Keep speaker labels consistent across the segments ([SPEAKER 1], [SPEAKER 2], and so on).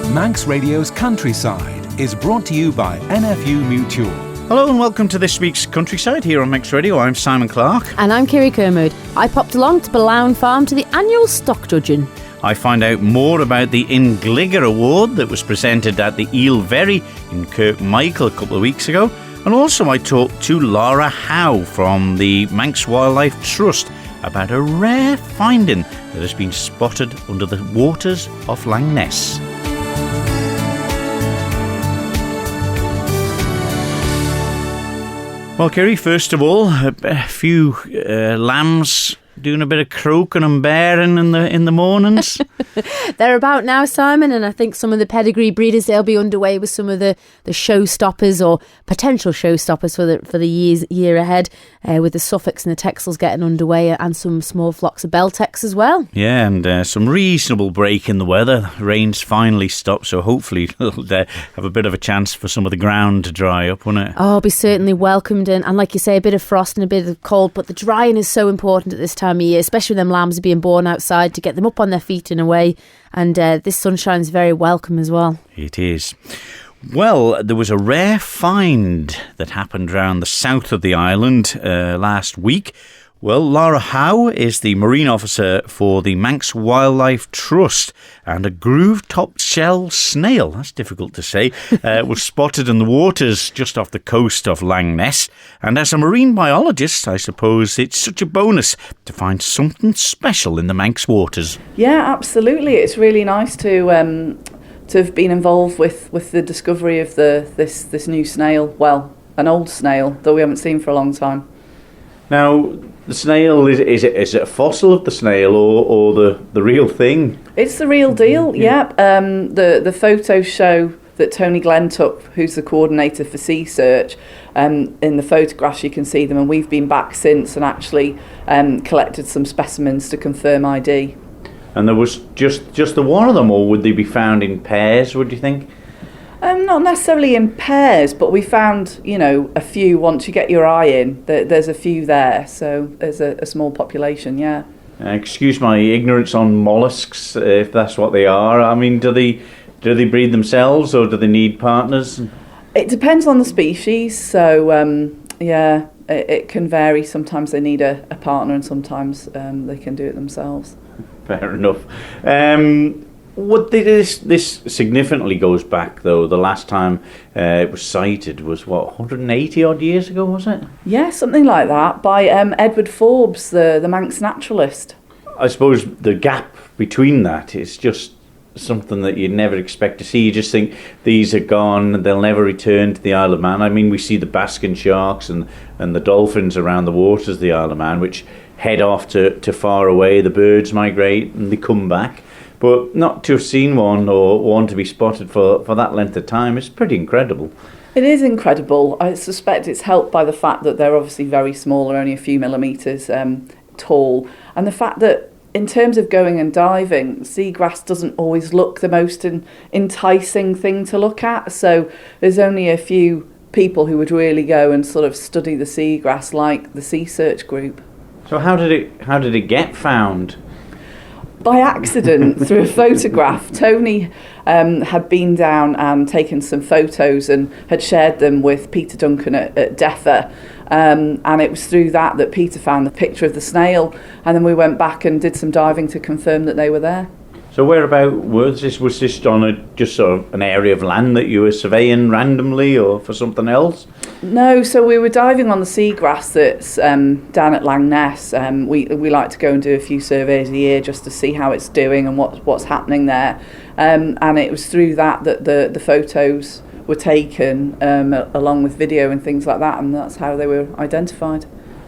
[SPEAKER 1] Manx Radio's Countryside is brought to you by NFU Mutual.
[SPEAKER 2] Hello and welcome to this week's Countryside here on Manx Radio. I'm Simon Clark.
[SPEAKER 3] And I'm Kirree. I popped along to Ballown Farm to the annual stock judging.
[SPEAKER 2] I find out more about the Ingligger Award that was presented at the Eel Very in Kirk Michael a couple of weeks ago. And also I talked to Laura Howe from the Manx Wildlife Trust about a rare finding that has been spotted under the waters of Langness. Well, Kirree, first of all, a few lambs doing a bit of croaking and bearing in the mornings.
[SPEAKER 3] They're about now, Simon, and I think some of the pedigree breeders, they'll be underway with some of the showstoppers or potential showstoppers for the year ahead, with the Suffolks and the Texels getting underway and some small flocks of Beltex as well.
[SPEAKER 2] Yeah, and some reasonable break in the weather. Rain's finally stopped, so hopefully it'll have a bit of a chance for some of the ground to dry up, won't it?
[SPEAKER 3] Oh, it'll be certainly welcomed, and like you say, a bit of frost and a bit of cold, but the drying is so important at this time of year, especially when them lambs are being born outside, to get them up on their feet in a way, and this sunshine is very welcome as well. It
[SPEAKER 2] is. Well, there was a rare find that happened around the south of the island last week. Well, Laura Howe is the marine officer for the Manx Wildlife Trust, and a groove-topped shell snail, that's difficult to say, was spotted in the waters just off the coast of Langness. And as a marine biologist, I suppose it's such a bonus to find something special in the Manx waters.
[SPEAKER 4] Yeah, absolutely. It's really nice to have been involved with the discovery of this new snail. Well, an old snail that we haven't seen for a long time.
[SPEAKER 2] Now, the snail, is it a fossil of the snail or the real thing?
[SPEAKER 4] It's the real deal, yeah. The photos show that Tony Glenn took, who's the coordinator for Sea Search. In the photographs you can see them, and we've been back since and actually collected some specimens to confirm ID.
[SPEAKER 2] And there was just the one of them, or would they be found in pairs, would you think?
[SPEAKER 4] Not necessarily in pairs, but we found, a few once you get your eye in. There's a few there, so there's a small population, yeah.
[SPEAKER 2] Excuse my ignorance on molluscs, if that's what they are. I mean, do they breed themselves, or do they need partners?
[SPEAKER 4] It depends on the species, so it can vary. Sometimes they need a partner, and sometimes they can do it themselves.
[SPEAKER 2] Fair enough. What this significantly goes back, though. The last time it was sighted was, 180 odd years ago, was it?
[SPEAKER 4] Yeah, something like that, by Edward Forbes, the Manx naturalist.
[SPEAKER 2] I suppose the gap between that is just something that you'd never expect to see. You just think these are gone, they'll never return to the Isle of Man. I mean, we see the basking sharks and the dolphins around the waters of the Isle of Man, which head off to far away. The birds migrate and they come back. But not to have seen one or one to be spotted for that length of time is pretty incredible.
[SPEAKER 4] It is incredible. I suspect it's helped by the fact that they're obviously very small, they're only a few millimetres tall. And the fact that in terms of going and diving, seagrass doesn't always look the most enticing thing to look at. So there's only a few people who would really go and sort of study the seagrass, like the Sea Search group.
[SPEAKER 2] So how did it get found?
[SPEAKER 4] By accident, through a photograph. Tony had been down and taken some photos and had shared them with Peter Duncan at DEFA. And it was through that Peter found the picture of the snail. And then we went back and did some diving to confirm that they were there.
[SPEAKER 2] So whereabout was this? Was this on just sort of an area of land that you were surveying randomly or for something else?
[SPEAKER 4] No, so we were diving on the seagrass that's down at Langness. We like to go and do a few surveys a year just to see how it's doing and what's happening there. And it was through that the photos were taken along with video and things like that, and that's how they were identified.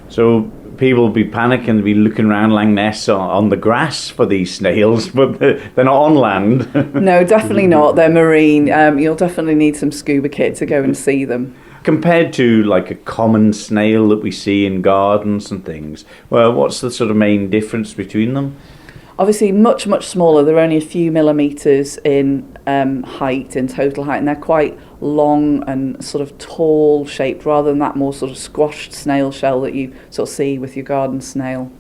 [SPEAKER 4] So
[SPEAKER 2] people will be panicking, they'll be looking around Langness on the grass for these snails, but they're not on land.
[SPEAKER 4] No, definitely not. They're marine. You'll definitely need some scuba kit to go and see them.
[SPEAKER 2] Compared to like a common snail that we see in gardens and things, well, what's the sort of main difference between them?
[SPEAKER 4] Obviously much, much smaller. They're only a few millimetres in height, in total height, and they're quite long and sort of tall shaped rather than that more sort of squashed snail shell that you sort of see with your garden snail.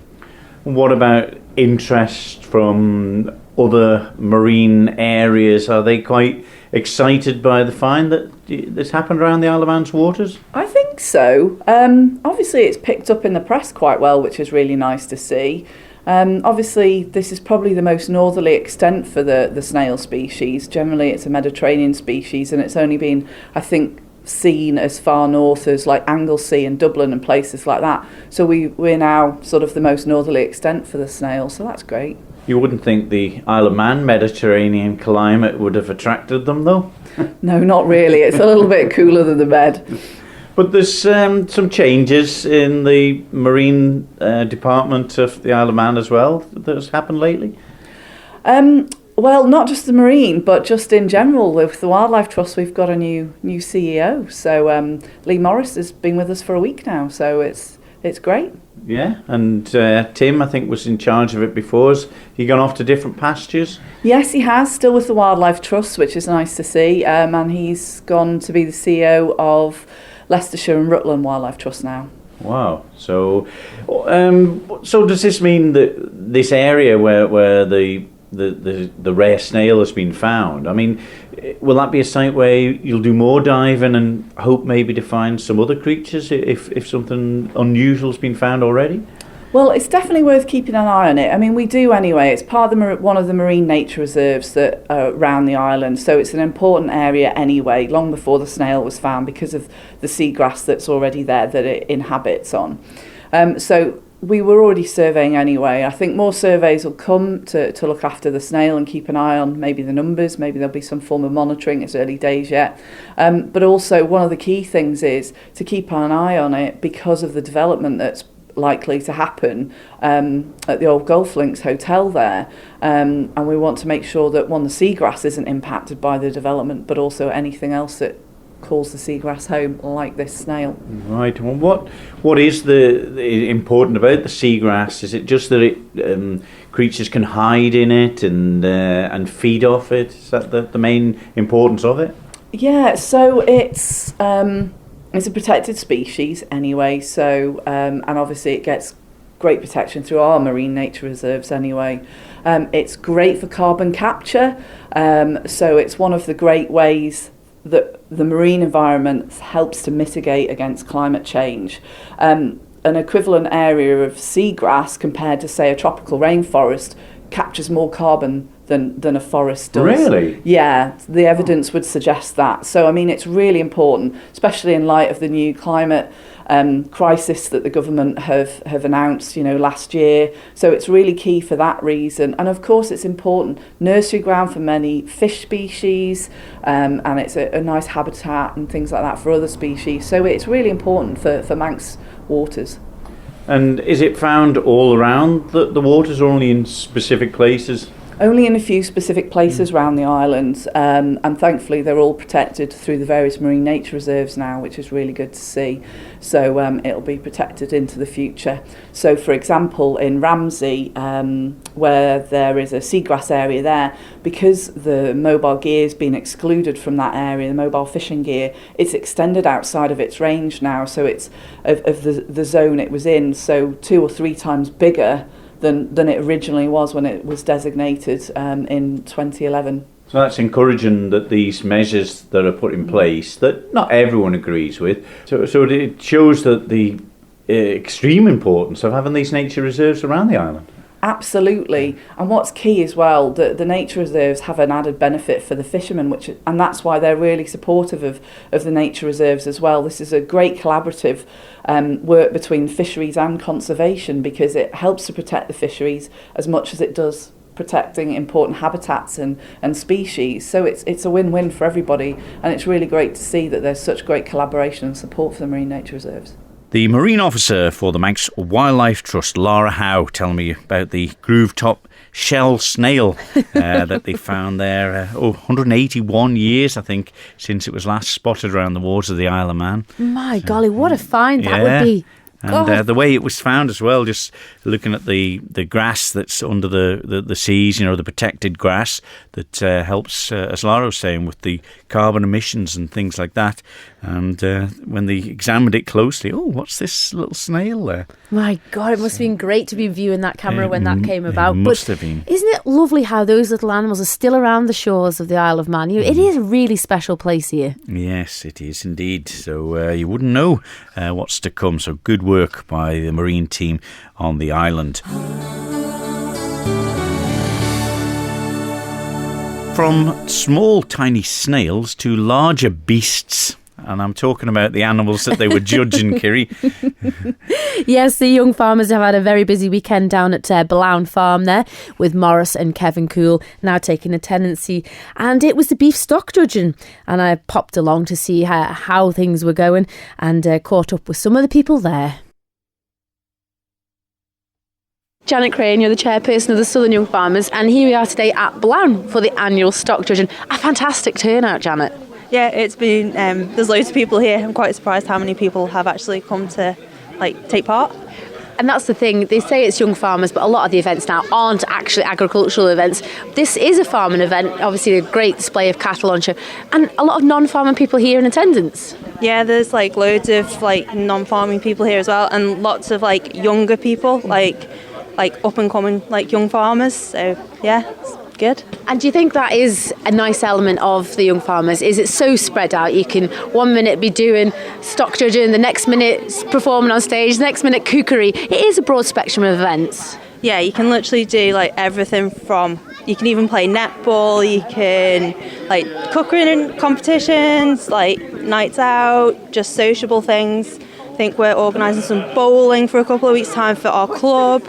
[SPEAKER 2] What about interest from other marine areas, are they quite excited by the find that's happened around the Isle of Man's waters?
[SPEAKER 4] I think so. Obviously, it's picked up in the press quite well, which is really nice to see. Obviously, this is probably the most northerly extent for the snail species. Generally, it's a Mediterranean species, and it's only been, I think, seen as far north as like Anglesey and Dublin and places like that. So we're now sort of the most northerly extent for the snail, so that's great.
[SPEAKER 2] You wouldn't think the Isle of Man Mediterranean climate would have attracted them, though?
[SPEAKER 4] No, not really. It's a little bit cooler than the Med.
[SPEAKER 2] But there's some changes in the marine department of the Isle of Man as well that has happened lately?
[SPEAKER 4] Well, not just the marine, but just in general. With the Wildlife Trust, we've got a new CEO. So Lee Morris has been with us for a week now, so it's great.
[SPEAKER 2] Yeah, and Tim, I think, was in charge of it before. Has he gone off to different pastures?
[SPEAKER 4] Yes, he has, still with the Wildlife Trust, which is nice to see. And he's gone to be the CEO of Leicestershire and Rutland Wildlife Trust now. Wow.
[SPEAKER 2] So does this mean that this area where the rare snail has been found, I mean, will that be a site where you'll do more diving and hope maybe to find some other creatures if something unusual has been found already?
[SPEAKER 4] Well, it's definitely worth keeping an eye on it. I mean, we do anyway. It's part of one of the marine nature reserves that are around the island, so it's an important area anyway, long before the snail was found because of the seagrass that's already there that it inhabits on. So we were already surveying anyway. I think more surveys will come to look after the snail and keep an eye on maybe the numbers, maybe there'll be some form of monitoring. It's early days yet. But also one of the key things is to keep an eye on it because of the development that's likely to happen at the old Golf Links Hotel there. And we want to make sure that, one, the seagrass isn't impacted by the development, but also anything else that calls the seagrass home, like this snail.
[SPEAKER 2] Right. Well, what is the important about the seagrass? Is it just that creatures can hide in it and feed off it? Is that the main importance of it?
[SPEAKER 4] Yeah. So it's a protected species anyway. So and obviously it gets great protection through our marine nature reserves anyway. It's great for carbon capture. So it's one of the great ways that the marine environment helps to mitigate against climate change. An equivalent area of seagrass compared to, say, a tropical rainforest captures more carbon than a forest does.
[SPEAKER 2] Really?
[SPEAKER 4] Yeah, the evidence would suggest that. So, I mean, it's really important, especially in light of the new climate crisis that the government have announced, last year. So it's really key for that reason. And of course, it's important nursery ground for many fish species, and it's a nice habitat and things like that for other species. So it's really important for Manx waters.
[SPEAKER 2] And is it found all around the waters or only in specific places?
[SPEAKER 4] Only in a few specific places around the island, and thankfully they're all protected through the various marine nature reserves now, which is really good to see. So it'll be protected into the future. So for example, in Ramsey, where there is a seagrass area there, because the mobile gear has been excluded from that area, the mobile fishing gear, it's extended outside of its range now, so it's of the zone it was in, so 2 or 3 times bigger than it originally was when it was designated in 2011.
[SPEAKER 2] So that's encouraging that these measures that are put in place, that not everyone agrees with, so it shows that the extreme importance of having these nature reserves around the island.
[SPEAKER 4] Absolutely. And what's key as well, the nature reserves have an added benefit for the fishermen, and that's why they're really supportive of the nature reserves as well. This is a great collaborative work between fisheries and conservation, because it helps to protect the fisheries as much as it does protecting important habitats and species. So it's a win-win for everybody, and it's really great to see that there's such great collaboration and support for the marine nature reserves.
[SPEAKER 2] The Marine Officer for the Manx Wildlife Trust, Lara Howe, telling me about the groove-top shell snail that they found there. 181 years, I think, since it was last spotted around the waters of the Isle of Man.
[SPEAKER 3] My golly, what a find that would be.
[SPEAKER 2] And the way it was found as well, just looking at the grass that's under the seas, the protected grass that helps, as Lara was saying, with the carbon emissions and things like that. And when they examined it closely, what's this little snail there?
[SPEAKER 3] My God, it must have been great to be viewing that camera when that came about.
[SPEAKER 2] It must have been.
[SPEAKER 3] Isn't it lovely how those little animals are still around the shores of the Isle of Man? It is a really special place here.
[SPEAKER 2] Yes, it is indeed. So you wouldn't know what's to come. So good work by the marine team on the island. From small, tiny snails to larger beasts. And I'm talking about the animals that they were judging, Kirree.
[SPEAKER 3] Yes, the young farmers have had a very busy weekend down at Blown Farm there with Morris and Kevin Cool now taking a tenancy. And it was the beef stock judging. And I popped along to see how things were going and caught up with some of the people there. Janet Crane, you're the chairperson of the Southern Young Farmers, and here we are today at Blown for the annual stock judging. A fantastic turnout, Janet.
[SPEAKER 5] Yeah, it's been, there's loads of people here. I'm quite surprised how many people have actually come to take part.
[SPEAKER 3] And that's the thing, they say it's young farmers, but a lot of the events now aren't actually agricultural events. This is a farming event, obviously a great display of cattle on show, and a lot of non-farming people here in attendance.
[SPEAKER 5] Yeah, there's loads of non-farming people here as well, and lots of younger people, like up and coming young farmers. So yeah, it's good.
[SPEAKER 3] And do you think that is a nice element of the young farmers? Is it so spread out? You can 1 minute be doing stock judging, the next minute performing on stage, the next minute cookery. It is a broad spectrum of events.
[SPEAKER 5] Yeah, you can literally do everything from, you can even play netball, you can cookery competitions, nights out, just sociable things. I think we're organising some bowling for a couple of weeks' time for our club.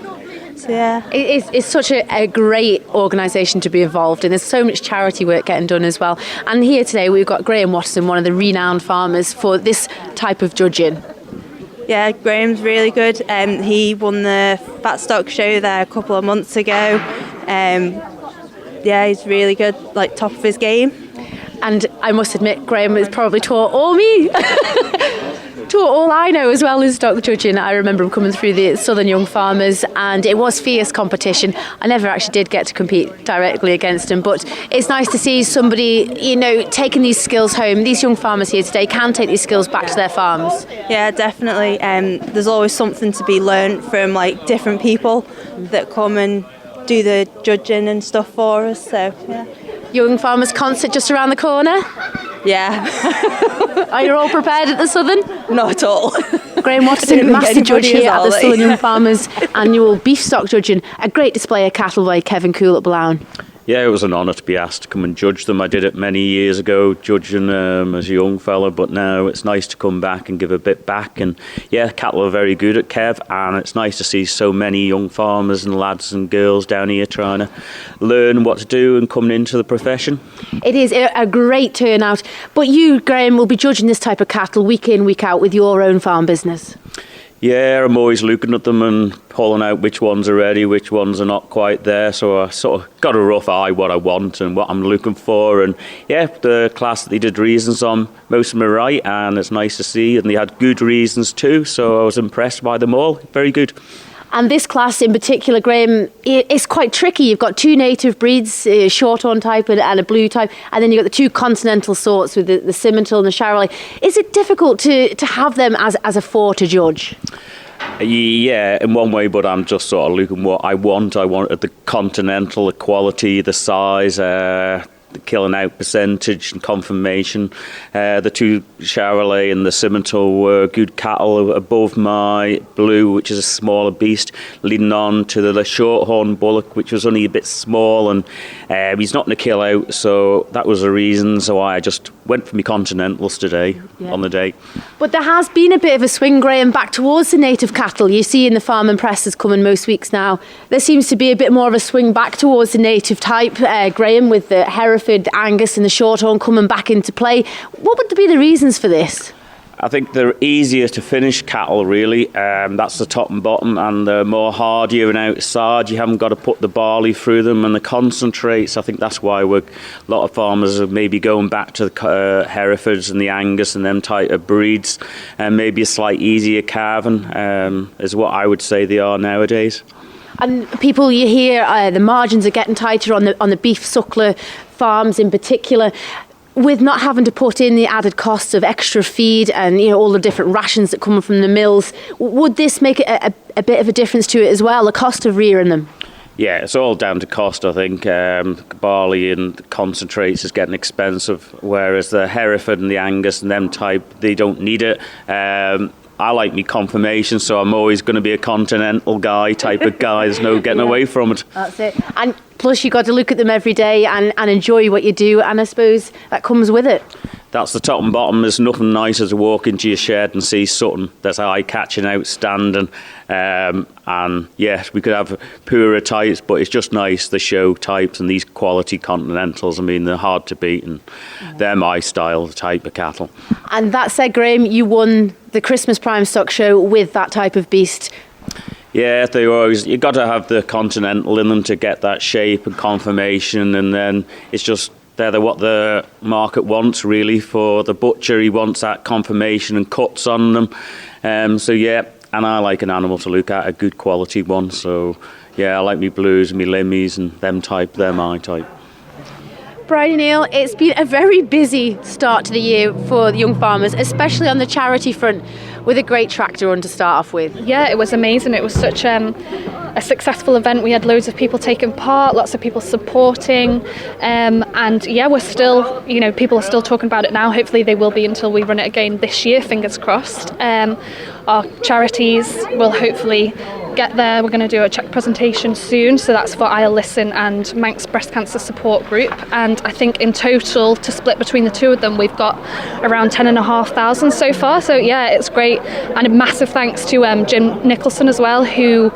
[SPEAKER 5] So, yeah.
[SPEAKER 3] It's such a great organisation to be involved in. There's so much charity work getting done as well. And here today we've got Graham Watson, one of the renowned farmers for this type of judging.
[SPEAKER 5] Yeah, Graham's really good. He won the Fat Stock Show there a couple of months ago. Yeah, he's really good, top of his game.
[SPEAKER 3] And I must admit, Graham has probably taught all me. Taught all I know as well as stock judging. I remember him coming through the Southern Young Farmers, and it was fierce competition. I never actually did get to compete directly against him, but it's nice to see somebody, taking these skills home. These young farmers here today can take these skills back to their farms.
[SPEAKER 5] Yeah, definitely. There's always something to be learned from different people that come and do the judging and stuff for us. So yeah.
[SPEAKER 3] Young Farmers concert just around the corner.
[SPEAKER 5] Yeah.
[SPEAKER 3] Are you all prepared at the Southern?
[SPEAKER 5] Not at all.
[SPEAKER 3] Graham Watson, master judge here at the Southern Young Farmers annual beef stock judging. A great display of cattle by Kevin Cool at Blown.
[SPEAKER 6] Yeah, it was an honour to be asked to come and judge them. I did it many years ago, judging as a young fella, but now it's nice to come back and give a bit back. And yeah, cattle are very good at Kev, and it's nice to see so many young farmers and lads and girls down here trying to learn what to do and coming into the profession. It
[SPEAKER 3] is a great turnout. But you, Graham, will be judging this type of cattle week in, week out with your own farm business.
[SPEAKER 6] Yeah, I'm always looking at them and pulling out which ones are ready, which ones are not quite there. So I sort of got a rough eye what I want and what I'm looking for. And yeah, the class that they did reasons on, most of them are right, and it's nice to see. And they had good reasons too, so I was impressed by them all. Very good.
[SPEAKER 3] And this class in particular, Graham, it's quite tricky. You've got two native breeds, a shorthorn type and a blue type, and then you've got the two continental sorts with the Simmental and the Charolais. Is it difficult to have them as a four to judge?
[SPEAKER 6] Yeah, in one way, but I'm just sort of looking what I want. I wanted the continental, the quality, the size, the killing out percentage and conformation. The two Charolais and the Simmental were good cattle above my blue, which is a smaller beast, leading on to the shorthorn bullock, which was only a bit small, and he's not going to kill out, so that was the reason. So I just went for my continentals today on the day.
[SPEAKER 3] But there has been a bit of a swing, Graham, back towards the native cattle. You see in the farm and presses coming most weeks now, there seems to be a bit more of a swing back towards the native type, Graham, with the Hereford, Angus and the Shorthorn coming back into play. What would be the reasons for this?
[SPEAKER 6] I think they're easier to finish cattle, really. That's the top and bottom, and they're more hardier and outside. You haven't got to put the barley through them, and the concentrates. I think that's why a lot of farmers are maybe going back to the Herefords and the Angus and them type of breeds, and maybe a slight easier calving is what I would say they are nowadays.
[SPEAKER 3] And people, you hear the margins are getting tighter on the beef suckler farms in particular. With not having to put in the added costs of extra feed and all the different rations that come from the mills, would this make a bit of a difference to it as well, the cost of rearing them?
[SPEAKER 6] Yeah, it's all down to cost, I think. Barley and concentrates is getting expensive, whereas the Hereford and the Angus and them type, they don't need it. I like me confirmation, so I'm always going to be a continental guy type of guy. There's no getting away from it.
[SPEAKER 3] That's it. And plus you've got to look at them every day and enjoy what you do, and I suppose that comes with it.
[SPEAKER 6] That's the top and bottom. There's nothing nicer to walk into your shed and see something that's eye-catching, outstanding. And yes, we could have poorer types, but it's just nice, the show types and these quality continentals. I mean, they're hard to beat, and they're my style, the type of cattle.
[SPEAKER 3] And that said, Graham, you won the Christmas Prime Stock Show with that type of beast.
[SPEAKER 6] Yeah, they always. You got to have the continental in them to get that shape and conformation, and then it's just they're what the market wants really. For the butcher, he wants that conformation and cuts on them. So yeah, and I like an animal to look at, a good quality one. So yeah, I like me blues and me limmies and them type. They're my type.
[SPEAKER 3] Brian Neal, it's been a very busy start to the year for the young farmers, especially on the charity front, with a great tractor run to start off with.
[SPEAKER 7] Yeah, it was amazing. It was such a successful event. We had loads of people taking part, lots of people supporting, and yeah, we're still, people are still talking about it now. Hopefully they will be until we run it again this year, fingers crossed. Our charities will hopefully get there. We're going to do a check presentation soon, so that's for I'll Listen and Manx Breast Cancer Support Group, and I think in total, to split between the two of them, we've got around 10,500 so far. So yeah, it's great, and a massive thanks to Jim Nicholson as well, who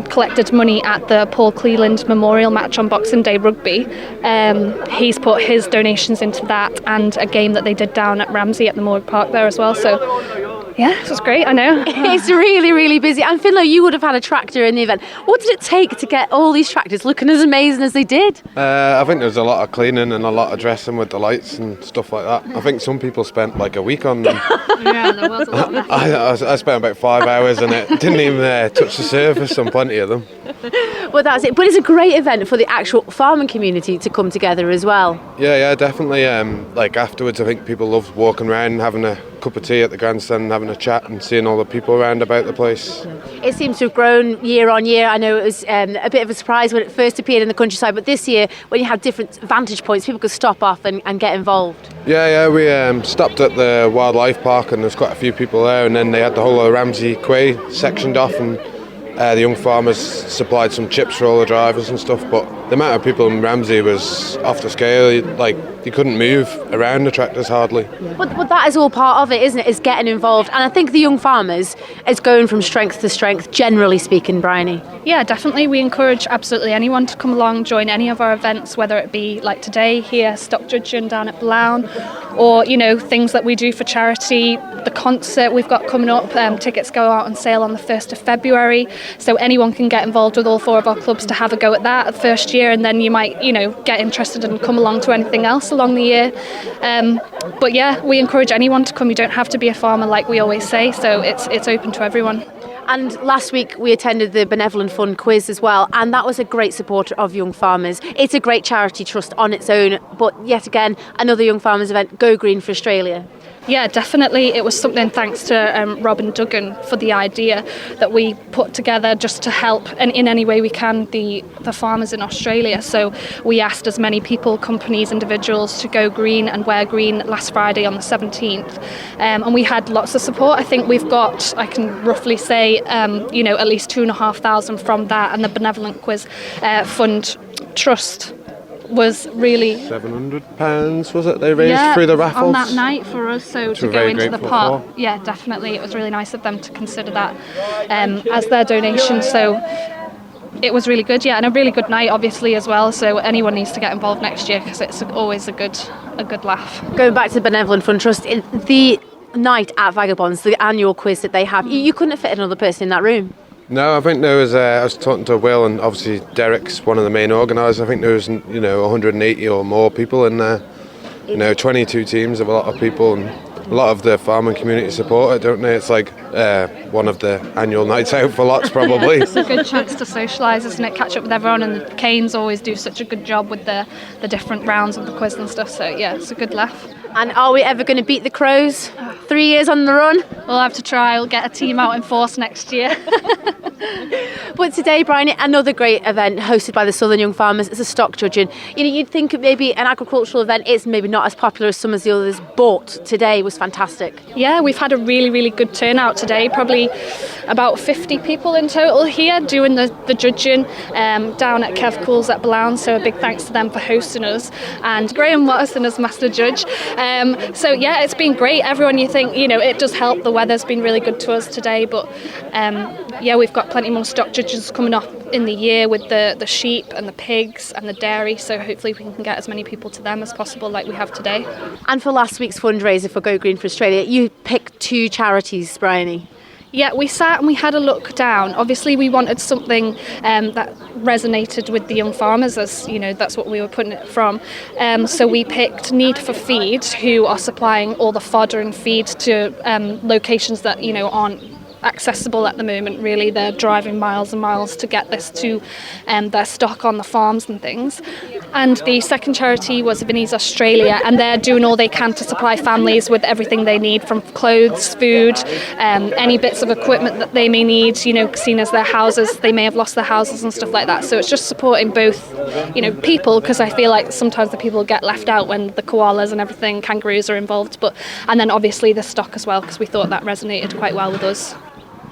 [SPEAKER 7] collected money at the Paul Cleland Memorial Match on Boxing Day Rugby. He's put his donations into that and a game that they did down at Ramsey at the Moor Park there as well. So yeah, it was great, I know.
[SPEAKER 3] It's really, really busy. And Finlo, you would have had a tractor in the event. What did it take to get all these tractors looking as amazing as they did?
[SPEAKER 8] I think there was a lot of cleaning and a lot of dressing with the lights and stuff like that. I think some people spent like a week on them.
[SPEAKER 7] Yeah, there was a lot of
[SPEAKER 8] I spent about 5 hours and it didn't even touch the surface on plenty of them.
[SPEAKER 3] Well, that's it. But it's a great event for the actual farming community to come together as well.
[SPEAKER 8] Yeah, definitely. Like afterwards, I think people loved walking around and having a cup of tea at the grandstand and having a chat and seeing all the people around about the place.
[SPEAKER 3] It seems to have grown year on year. I know it was a bit of a surprise when it first appeared in the countryside, but this year, when you had different vantage points, people could stop off and get involved.
[SPEAKER 8] Yeah, we stopped at the wildlife park and there's quite a few people there, and then they had the whole of Ramsey Quay sectioned off, and the young farmers supplied some chips for all the drivers and stuff, but the amount of people in Ramsey was off the scale. Like, you couldn't move around the tractors hardly.
[SPEAKER 3] But that is all part of it, isn't it? Is getting involved. And I think the young farmers is going from strength to strength, generally speaking, Bryony.
[SPEAKER 7] Yeah, definitely. We encourage absolutely anyone to come along, join any of our events, whether it be like today here, stock judging down at Blown, or, things that we do for charity. The concert we've got coming up, tickets go out on sale on the 1st of February. So anyone can get involved with all 4 of our clubs to have a go at that the first year, and then you might, get interested and come along to anything else along the year. But yeah, we encourage anyone to come. You don't have to be a farmer, like we always say, so it's open to everyone.
[SPEAKER 3] And last week we attended the Benevolent Fund quiz as well, and that was a great supporter of young farmers. It's a great charity trust on its own, but yet again, another young farmers event. Go green for Australia.
[SPEAKER 7] Yeah, definitely. It was something, thanks to Rob and Duggan for the idea, that we put together just to help and in any way we can the farmers in Australia. So we asked as many people, companies, individuals to go green and wear green last Friday on the 17th. And we had lots of support. I think we've got, I can roughly say, at least 2,500 from that, and the Benevolent Quiz Fund Trust was really
[SPEAKER 8] £700 was it they raised through the raffles
[SPEAKER 7] on that night for us, so to go into the pot. Yeah, definitely, it was really nice of them to consider that as their donation, so it was really good. Yeah, and a really good night obviously as well, so anyone needs to get involved next year because it's always a good laugh.
[SPEAKER 3] Going back to the Benevolent Fund Trust, the night at Vagabonds, the annual quiz that they have, you couldn't have fit another person in that room.
[SPEAKER 8] No, I think there was. I was talking to Will, and obviously Derek's one of the main organisers. I think there was, 180 or more people in there. 22 teams of a lot of people, and a lot of the farming community support it, don't they? It's like one of the annual nights out for lots, probably.
[SPEAKER 7] It's a good chance to socialise, isn't it? Catch up with everyone, and the Canes always do such a good job with the different rounds of the quiz and stuff. So yeah, it's a good laugh.
[SPEAKER 3] And are we ever going to beat the Crows? 3 years on the run?
[SPEAKER 7] We'll have to try. We'll get a team out in force next year.
[SPEAKER 3] But today, Brian, another great event hosted by the Southern Young Farmers. It's a stock judging. You'd think it may be an agricultural event. It's maybe not as popular as some of the others, but today was fantastic.
[SPEAKER 7] Yeah, we've had a really, really good turnout today. Probably about 50 people in total here doing the judging down at Kev Cools at Blount. So a big thanks to them for hosting us. And Graham Watterson as Master Judge. So yeah, it's been great. Everyone, you think, it does help. The weather's been really good to us today. But yeah, we've got plenty more stock judges coming up in the year with the sheep and the pigs and the dairy, so hopefully we can get as many people to them as possible like we have today.
[SPEAKER 3] And for last week's fundraiser for Go Green for Australia, you picked 2 charities, Bryony.
[SPEAKER 7] Yeah, we sat and we had a look down. Obviously we wanted something that resonated with the young farmers, as that's what we were putting it from. So we picked Need for Feed, who are supplying all the fodder and feed to locations that aren't accessible at the moment. Really, they're driving miles and miles to get this to their stock on the farms and things. And the second charity was Vinnie's Australia, and they're doing all they can to supply families with everything they need, from clothes, food, any bits of equipment that they may need, seen as their houses, they may have lost their houses and stuff like that. So it's just supporting both people, because I feel like sometimes the people get left out when the koalas and everything, kangaroos are involved, and then obviously the stock as well, because we thought that resonated quite well with us.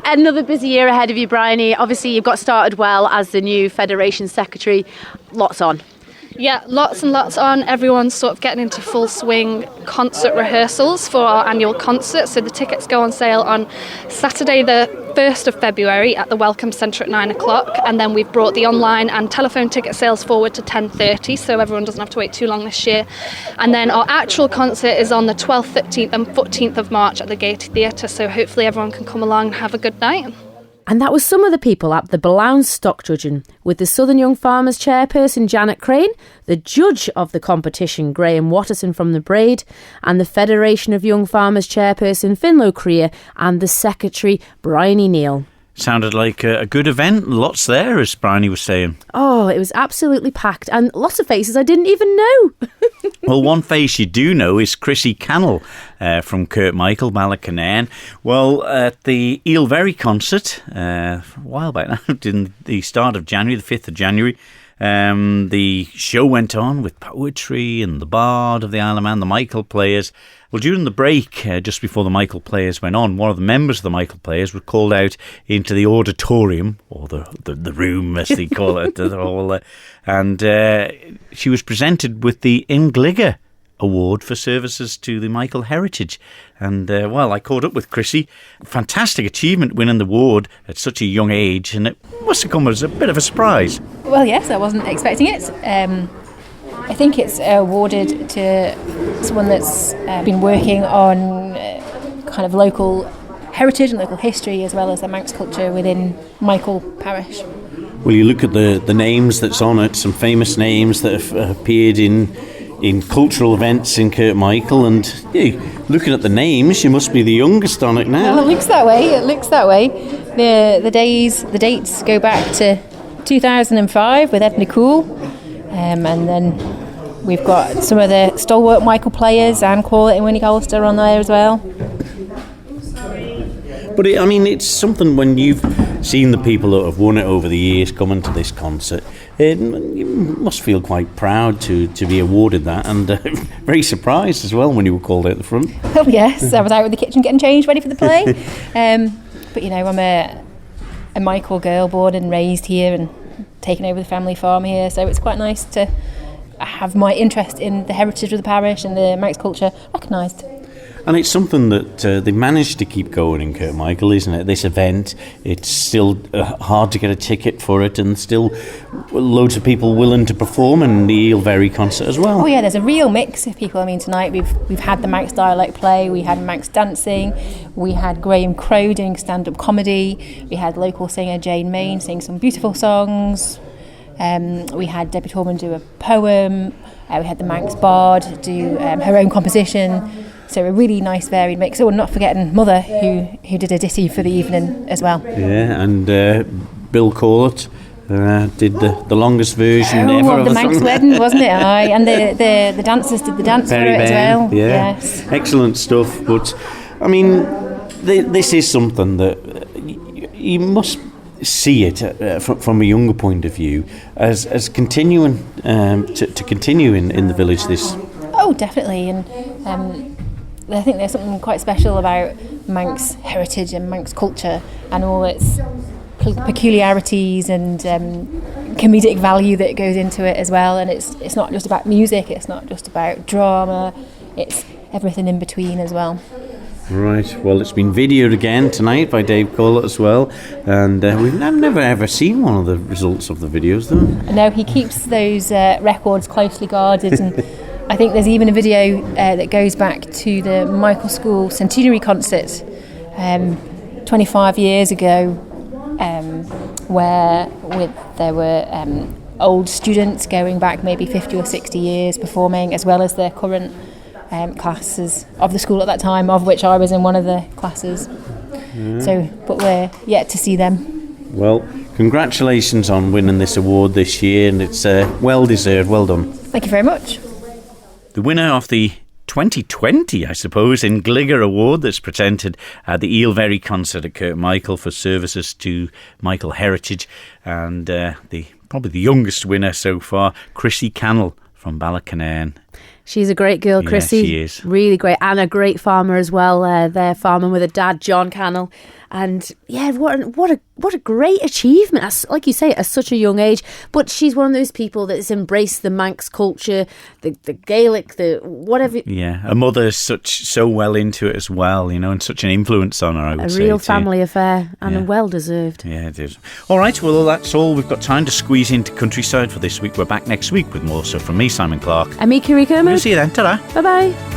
[SPEAKER 3] Another busy year ahead of you, Bryony. Obviously, you've got started well as the new Federation Secretary. Lots on.
[SPEAKER 7] Yeah, lots and lots on. Everyone's sort of getting into full swing concert rehearsals for our annual concert. So the tickets go on sale on Saturday the 1st of February at the Welcome Centre at 9 o'clock. And then we've brought the online and telephone ticket sales forward to 10:30, so everyone doesn't have to wait too long this year. And then our actual concert is on the 12th, 13th and 14th of March at the Gaiety Theatre. So hopefully everyone can come along and have a good night.
[SPEAKER 3] And that was some of the people at the Blount stock judging, with the Southern Young Farmers chairperson Janet Crane, the judge of the competition Graham Watterson from the Braid, and the Federation of Young Farmers chairperson Finlo Kirree, and the secretary Bryony Neal.
[SPEAKER 2] Sounded like a good event. Lots there, as Bryony was saying.
[SPEAKER 3] Oh, it was absolutely packed, and lots of faces I didn't even know.
[SPEAKER 2] Well, one face you do know is Kirree Cannell from Kirk Michael, Ballacanairn. Well, at the Eelverry concert, a while back now, in the start of January, the 5th of January, the show went on with poetry and the Bard of the Isle of Man, the Michael players. Well, during the break, just before the Michael players went on, one of the members of the Michael players was called out into the auditorium, or the room, as they call it, and she was presented with the Ingligger Award for services to the Michael heritage. And, I caught up with Kirree. Fantastic achievement, winning the award at such a young age, and it must have come as a bit of a surprise.
[SPEAKER 9] Well, yes, I wasn't expecting it. I think it's awarded to someone that's been working on kind of local heritage and local history, as well as the Manx culture within Michael Parish.
[SPEAKER 2] Well, you look at the names that's on it, some famous names that have appeared in cultural events in Kirk Michael, and looking at the names, you must be the youngest on it now.
[SPEAKER 9] Well, it looks that way. The dates go back to 2005 with Edna Cool, and then we've got some of the stalwart Michael players, Anne Corlett and Winnie Hollister on there as well.
[SPEAKER 2] But it's something when you've seen the people that have won it over the years coming to this concert, you must feel quite proud to be awarded that, and very surprised as well when you were called out the front.
[SPEAKER 9] Oh yes, I was out in the kitchen getting changed, ready for the play. But I'm a Michael girl, born and raised here and taken over the family farm here, so it's quite nice to have my interest in the heritage of the parish and the Manx culture recognised.
[SPEAKER 2] And it's something that they managed to keep going in Kirk Michael, isn't it? This event, it's still hard to get a ticket for it, and still loads of people willing to perform in the Eel Very concert as well.
[SPEAKER 9] Oh yeah, there's a real mix of people. I mean, tonight we've had the Manx dialect play, we had Manx dancing, we had Graham Crowe doing stand-up comedy, we had local singer Jane Main sing some beautiful songs, we had Debbie Torman do a poem, we had the Manx Bard do her own composition. So a really nice varied mix. Oh, and not forgetting Mother, who did a ditty for the evening as well.
[SPEAKER 2] Yeah, and Bill Corlett did the longest version ever
[SPEAKER 9] of the Manx wedding, wasn't it? Aye, and the dancers did the dance for it as well.
[SPEAKER 2] Yeah.
[SPEAKER 9] Yes.
[SPEAKER 2] Excellent stuff. But, I mean, this is something that you must see it from a younger point of view as continuing to continue in the village this.
[SPEAKER 9] Oh, definitely. And I think there's something quite special about Manx heritage and Manx culture and all its peculiarities and comedic value that goes into it as well. And it's not just about music, it's not just about drama, it's everything in between as well.
[SPEAKER 2] Right, well, it's been videoed again tonight by Dave Collett as well, and I've never ever seen one of the results of the videos though.
[SPEAKER 9] No, he keeps those records closely guarded, and I think there's even a video that goes back to the Michael School centenary concert 25 years ago, where there were old students going back maybe 50 or 60 years performing, as well as the current classes of the school at that time, of which I was in one of the classes. So, but we're yet to see them.
[SPEAKER 2] Well, congratulations on winning this award this year, and it's well deserved. Well done.
[SPEAKER 9] Thank you very much.
[SPEAKER 2] The winner of the 2020, I suppose, in Gligger Award that's presented at the Eel Very concert at Kirk Michael for services to Michael heritage, and probably the youngest winner so far, Kirree Cannell from Ballacanern.
[SPEAKER 3] She's a great girl, Chrissy.
[SPEAKER 2] Yeah, she is.
[SPEAKER 3] Really great. And a great farmer as well. They're farming with her dad, John Cannell. And yeah, what a great achievement. Like you say, at such a young age. But she's one of those people that's embraced the Manx culture, the Gaelic, the whatever.
[SPEAKER 2] Yeah, her mother's so well into it as well, and such an influence on her, I would say.
[SPEAKER 3] A real family affair, and well deserved.
[SPEAKER 2] Yeah, it is. All right, well, that's all we've got time to squeeze into Countryside for this week. We're back next week with more. So from me, Simon Clark.
[SPEAKER 3] And me, Kirree Kermode.
[SPEAKER 2] We'll see you then. Ta-da.
[SPEAKER 3] Bye-bye.